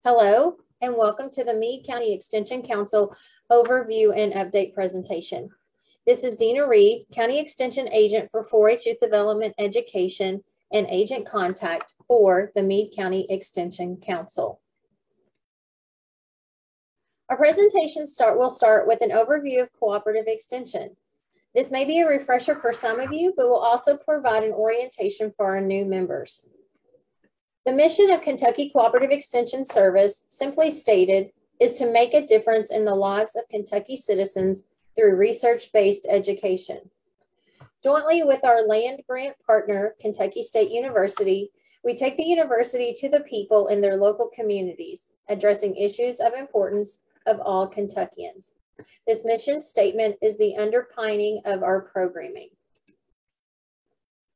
Hello, and welcome to the Meade County Extension Council Overview and Update presentation. This is Dina Reed, County Extension Agent for 4-H Youth Development Education and Agent Contact for the Meade County Extension Council. Our presentation will start with an overview of cooperative extension. This may be a refresher for some of you, but will also provide an orientation for our new members. The mission of Kentucky Cooperative Extension Service, simply stated, is to make a difference in the lives of Kentucky citizens through research-based education. Jointly with our land grant partner, Kentucky State University, we take the university to the people in their local communities, addressing issues of importance of all Kentuckians. This mission statement is the underpinning of our programming.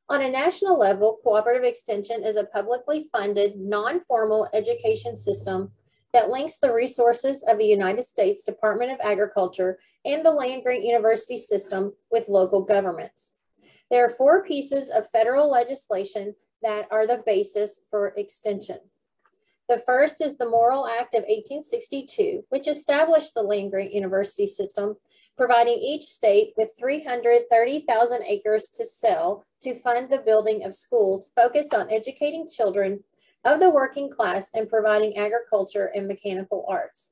On a national level, cooperative extension is a publicly funded, non-formal education system that links the resources of the United States Department of Agriculture and the land-grant university system with local governments. There are 4 pieces of federal legislation that are the basis for extension. The first is the Morrill Act of 1862, which established the land-grant university system, providing each state with 330,000 acres to sell to fund the building of schools focused on educating children of the working class and providing agriculture and mechanical arts.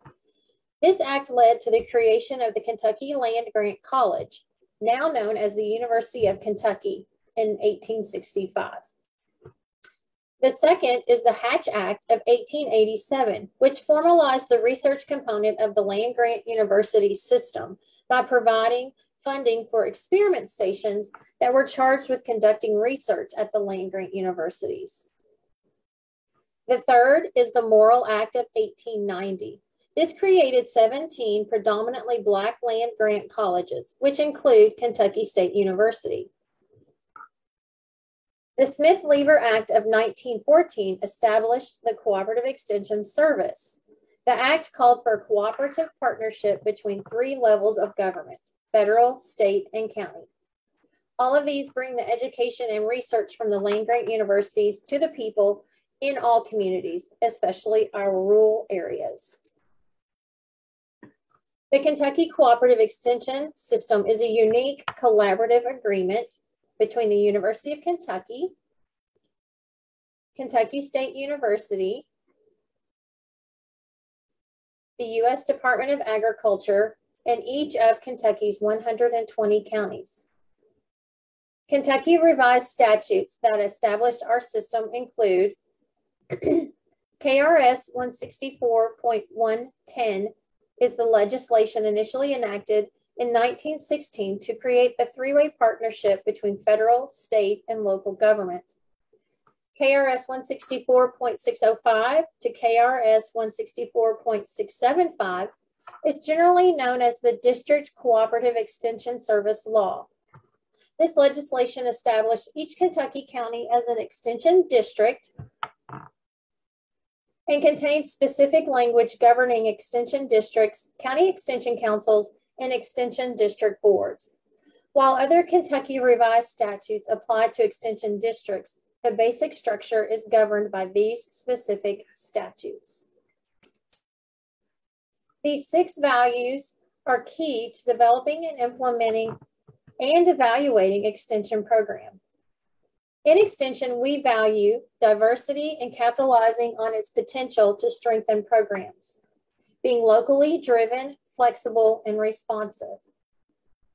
This act led to the creation of the Kentucky Land Grant College, now known as the University of Kentucky, in 1865. The second is the Hatch Act of 1887, which formalized the research component of the land grant university system by providing funding for experiment stations that were charged with conducting research at the land grant universities. The third is the Morrill Act of 1890. This created 17 predominantly Black land grant colleges, which include Kentucky State University. The Smith-Lever Act of 1914 established the Cooperative Extension Service. The act called for a cooperative partnership between 3 levels of government: federal, state, and county. All of these bring the education and research from the land-grant universities to the people in all communities, especially our rural areas. The Kentucky Cooperative Extension System is a unique collaborative agreement between the University of Kentucky, Kentucky State University, the U.S. Department of Agriculture, and each of Kentucky's 120 counties. Kentucky revised statutes that established our system include KRS 164.110 is the legislation initially enacted in 1916 to create the 3-way partnership between federal, state, and local government. KRS 164.605 to KRS 164.675 is generally known as the District Cooperative Extension Service Law. This legislation established each Kentucky county as an extension district and contains specific language governing extension districts, county extension councils, and extension district boards. While other Kentucky revised statutes apply to extension districts, the basic structure is governed by these specific statutes. These 6 values are key to developing and implementing and evaluating extension program. In extension, we value diversity and capitalizing on its potential to strengthen programs, being locally driven, flexible, and responsive,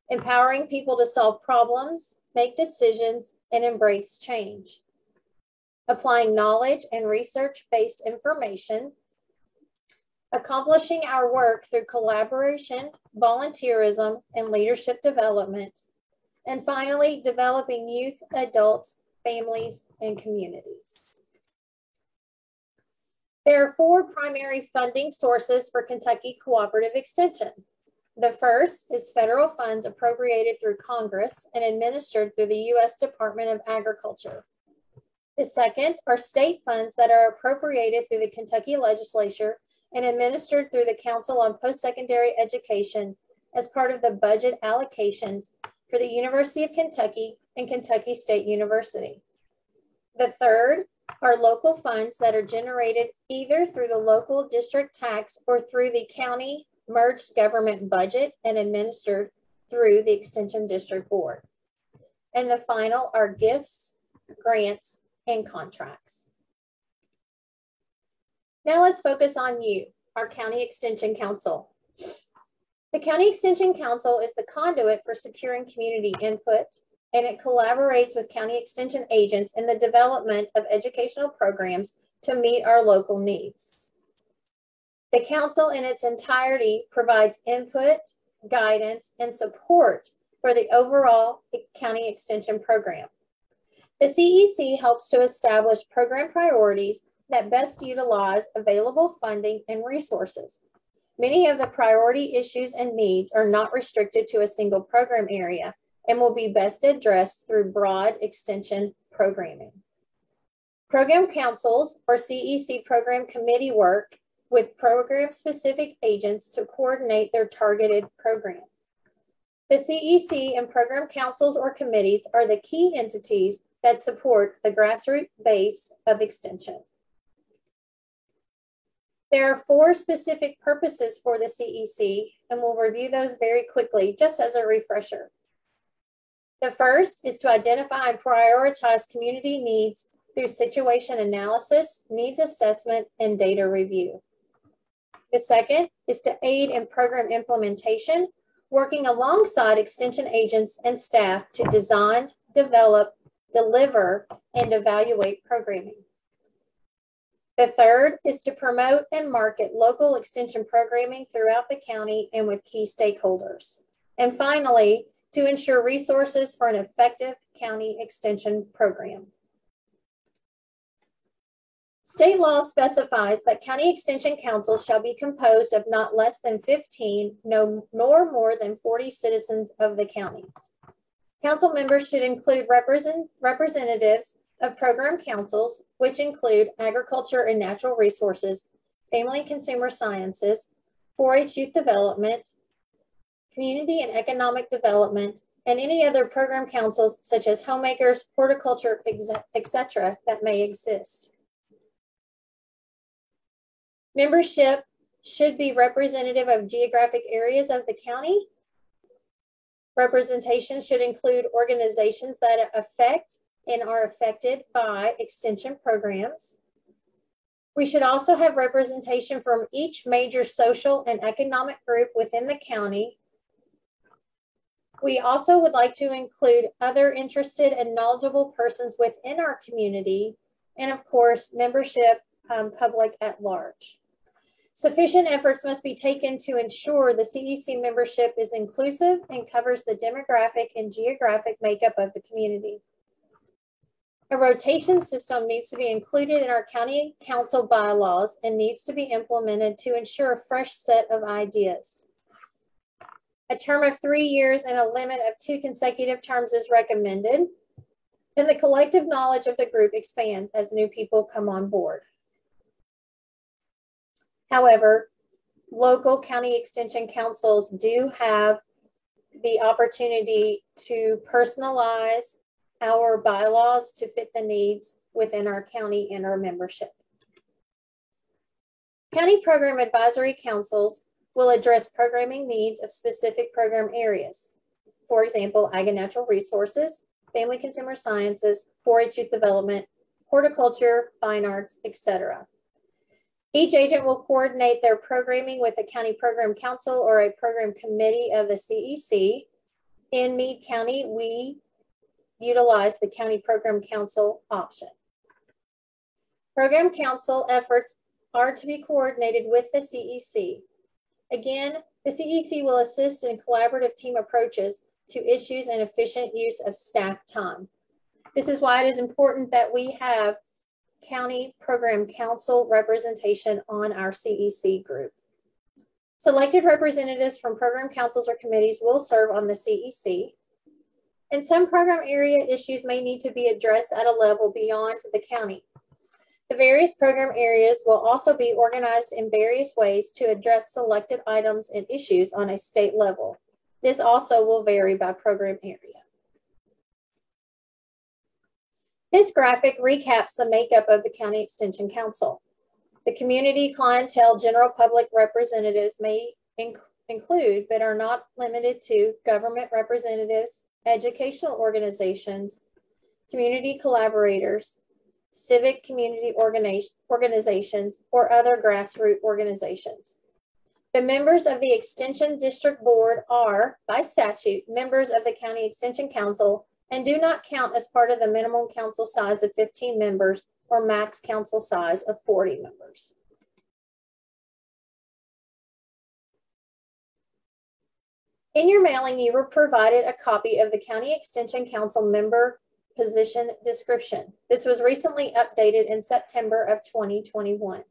empowering people to solve problems, make decisions, and embrace change, applying knowledge and research-based information, accomplishing our work through collaboration, volunteerism, and leadership development, and finally, developing youth, adults, families, and communities. There are 4 primary funding sources for Kentucky Cooperative Extension. The first is federal funds appropriated through Congress and administered through the U.S. Department of Agriculture. The second are state funds that are appropriated through the Kentucky legislature and administered through the Council on Post-Secondary Education as part of the budget allocations for the University of Kentucky and Kentucky State University. The third are local funds that are generated either through the local district tax or through the county merged government budget and administered through the Extension District Board. And the final are gifts, grants, and contracts. Now let's focus on you, our County Extension Council. The County Extension Council is the conduit for securing community input, and it collaborates with county extension agents in the development of educational programs to meet our local needs. The council in its entirety provides input, guidance, and support for the overall county extension program. The CEC helps to establish program priorities that best utilize available funding and resources. Many of the priority issues and needs are not restricted to a single program area and will be best addressed through broad extension programming. Program councils or CEC program committee work with program-specific agents to coordinate their targeted program. The CEC and program councils or committees are the key entities that support the grassroots base of extension. There are 4 specific purposes for the CEC, and we'll review those very quickly, just as a refresher. The first is to identify and prioritize community needs through situation analysis, needs assessment, and data review. The second is to aid in program implementation, working alongside extension agents and staff to design, develop, deliver, and evaluate programming. The third is to promote and market local extension programming throughout the county and with key stakeholders. And finally, to ensure resources for an effective county extension program. State law specifies that county extension councils shall be composed of not less than 15, nor more than 40 citizens of the county. Council members should include representatives of program councils, which include agriculture and natural resources, family and consumer sciences, 4-H youth development, community and economic development, and any other program councils such as homemakers, horticulture, etc. that may exist. Membership should be representative of geographic areas of the county. Representation should include organizations that affect and are affected by extension programs. We should also have representation from each major social and economic group within the county. We also would like to include other interested and knowledgeable persons within our community, and of course, membership, public at large. Sufficient efforts must be taken to ensure the CEC membership is inclusive and covers the demographic and geographic makeup of the community. A rotation system needs to be included in our county council bylaws and needs to be implemented to ensure a fresh set of ideas. A term of 3 years and a limit of 2 consecutive terms is recommended, and the collective knowledge of the group expands as new people come on board. However, local county extension councils do have the opportunity to personalize our bylaws to fit the needs within our county and our membership. County program advisory councils will address programming needs of specific program areas. For example, ag and natural resources, family consumer sciences, 4-H youth development, horticulture, fine arts, etc. Each agent will coordinate their programming with a county program council or a program committee of the CEC. In Meade County, we utilize the county program council option. Program council efforts are to be coordinated with the CEC. Again, the CEC will assist in collaborative team approaches to issues and efficient use of staff time. This is why it is important that we have county program council representation on our CEC group. Selected representatives from program councils or committees will serve on the CEC, and some program area issues may need to be addressed at a level beyond the county. The various program areas will also be organized in various ways to address selected items and issues on a state level. This also will vary by program area. This graphic recaps the makeup of the County Extension Council. The community, clientele, general public representatives may include, but are not limited to, government representatives, educational organizations, community collaborators, civic community organizations, or other grassroots organizations. The members of the Extension District Board are, by statute, members of the County Extension Council and do not count as part of the minimum council size of 15 members or max council size of 40 members. In your mailing, you were provided a copy of the County Extension Council member position description. This was recently updated in September of 2021.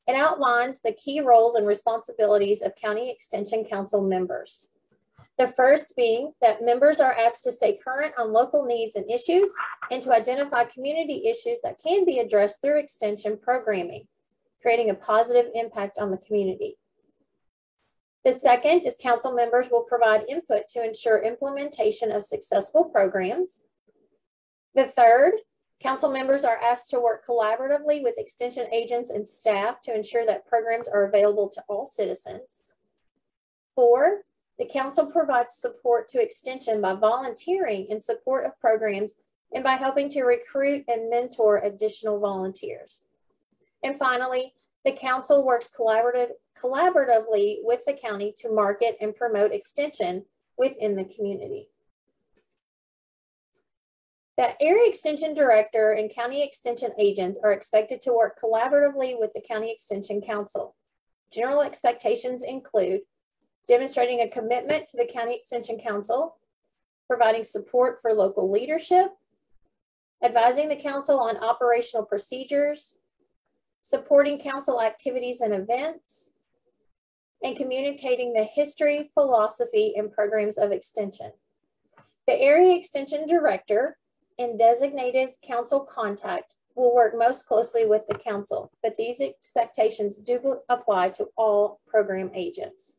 It outlines the key roles and responsibilities of County Extension Council members. The first being that members are asked to stay current on local needs and issues and to identify community issues that can be addressed through extension programming, creating a positive impact on the community. The second is council members will provide input to ensure implementation of successful programs. The third, council members are asked to work collaboratively with extension agents and staff to ensure that programs are available to all citizens. 4, the council provides support to extension by volunteering in support of programs and by helping to recruit and mentor additional volunteers. And finally, the council works collaboratively with the county to market and promote extension within the community. The Area Extension Director and County Extension agents are expected to work collaboratively with the County Extension Council. General expectations include demonstrating a commitment to the County Extension Council, providing support for local leadership, advising the council on operational procedures, supporting council activities and events, and communicating the history, philosophy, and programs of extension. The Area Extension Director and designated council contact will work most closely with the council, but these expectations do apply to all program agents.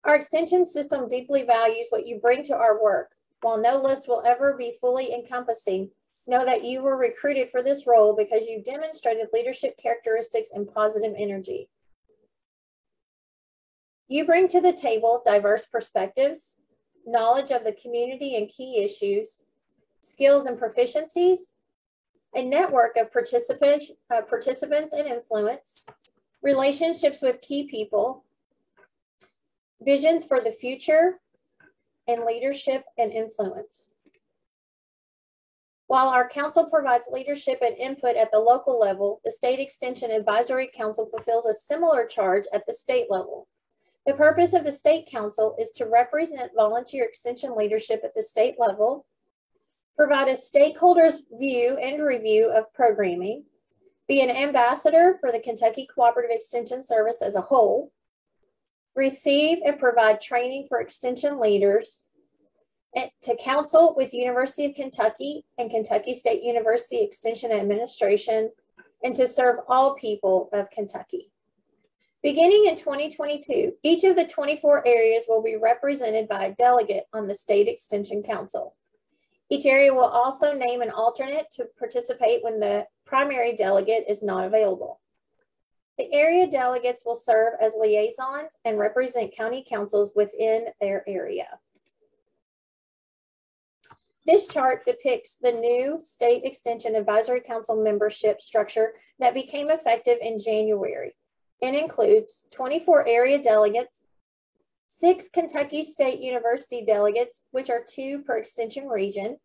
Our extension system deeply values what you bring to our work. While no list will ever be fully encompassing, know that you were recruited for this role because you demonstrated leadership characteristics and positive energy. You bring to the table diverse perspectives, knowledge of the community and key issues, skills and proficiencies, a network of participants and influence, relationships with key people, visions for the future, and leadership and influence. While our council provides leadership and input at the local level, the State Extension Advisory Council fulfills a similar charge at the state level. The purpose of the State Council is to represent volunteer extension leadership at the state level, provide a stakeholders' view and review of programming, be an ambassador for the Kentucky Cooperative Extension Service as a whole, receive and provide training for extension leaders, and to counsel with University of Kentucky and Kentucky State University Extension Administration, and to serve all people of Kentucky. Beginning in 2022, each of the 24 areas will be represented by a delegate on the State Extension Council. Each area will also name an alternate to participate when the primary delegate is not available. The area delegates will serve as liaisons and represent county councils within their area. This chart depicts the new State Extension Advisory Council membership structure that became effective in January. It includes 24 area delegates, 6 Kentucky State University delegates, which are 2 per extension region,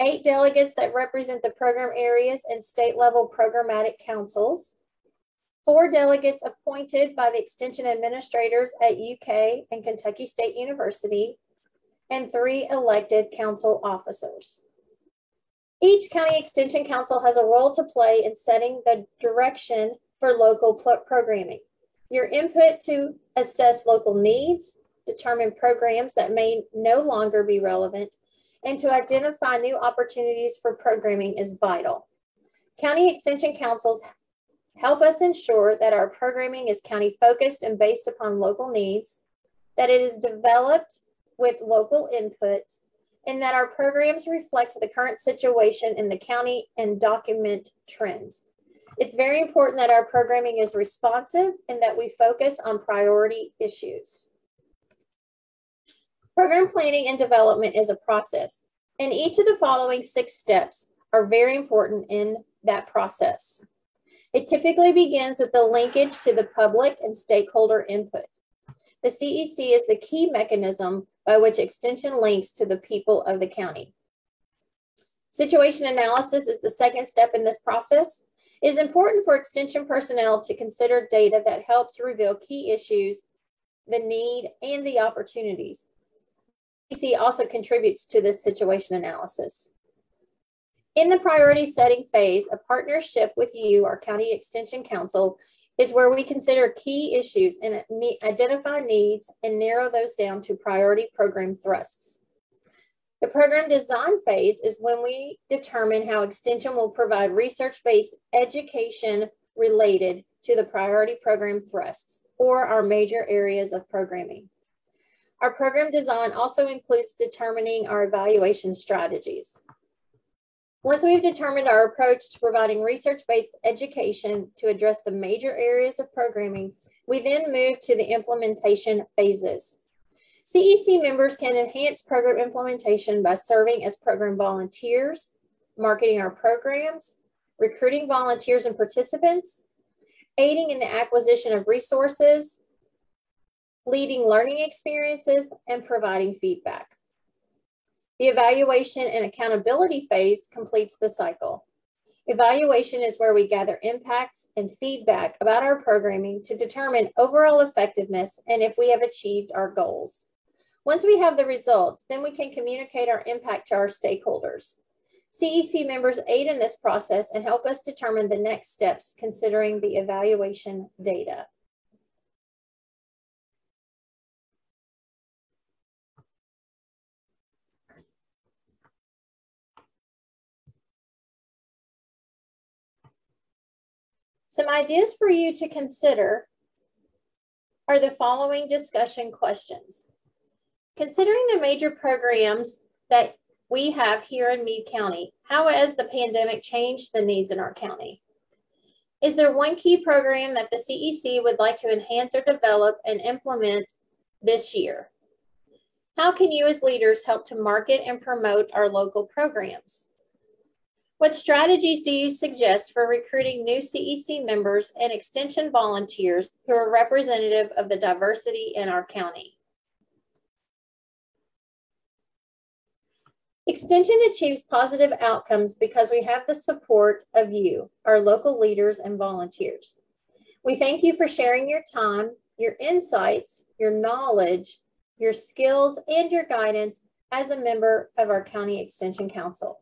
8 delegates that represent the program areas and state-level programmatic councils, 4 delegates appointed by the extension administrators at UK and Kentucky State University, and 3 elected council officers. Each county extension council has a role to play in setting the direction for local programming. Your input to assess local needs, determine programs that may no longer be relevant, and to identify new opportunities for programming is vital. County extension councils help us ensure that our programming is county focused and based upon local needs, that it is developed with local input, and that our programs reflect the current situation in the county and document trends. It's very important that our programming is responsive and that we focus on priority issues. Program planning and development is a process, and each of the following 6 steps are very important in that process. It typically begins with the linkage to the public and stakeholder input. The CEC is the key mechanism by which Extension links to the people of the county. Situation analysis is the second step in this process. It is important for Extension personnel to consider data that helps reveal key issues, the need, and the opportunities. CEC also contributes to this situation analysis. In the priority setting phase, a partnership with you, our County Extension Council, is where we consider key issues and identify needs and narrow those down to priority program thrusts. The program design phase is when we determine how Extension will provide research-based education related to the priority program thrusts or our major areas of programming. Our program design also includes determining our evaluation strategies. Once we've determined our approach to providing research-based education to address the major areas of programming, we then move to the implementation phases. CEC members can enhance program implementation by serving as program volunteers, marketing our programs, recruiting volunteers and participants, aiding in the acquisition of resources, leading learning experiences, and providing feedback. The evaluation and accountability phase completes the cycle. Evaluation is where we gather impacts and feedback about our programming to determine overall effectiveness and if we have achieved our goals. Once we have the results, then we can communicate our impact to our stakeholders. CEC members aid in this process and help us determine the next steps considering the evaluation data. Some ideas for you to consider are the following discussion questions. Considering the major programs that we have here in Meade County, how has the pandemic changed the needs in our county? Is there one key program that the CEC would like to enhance or develop and implement this year? How can you as leaders help to market and promote our local programs? What strategies do you suggest for recruiting new CEC members and Extension volunteers who are representative of the diversity in our county? Extension achieves positive outcomes because we have the support of you, our local leaders and volunteers. We thank you for sharing your time, your insights, your knowledge, your skills, and your guidance as a member of our County Extension Council.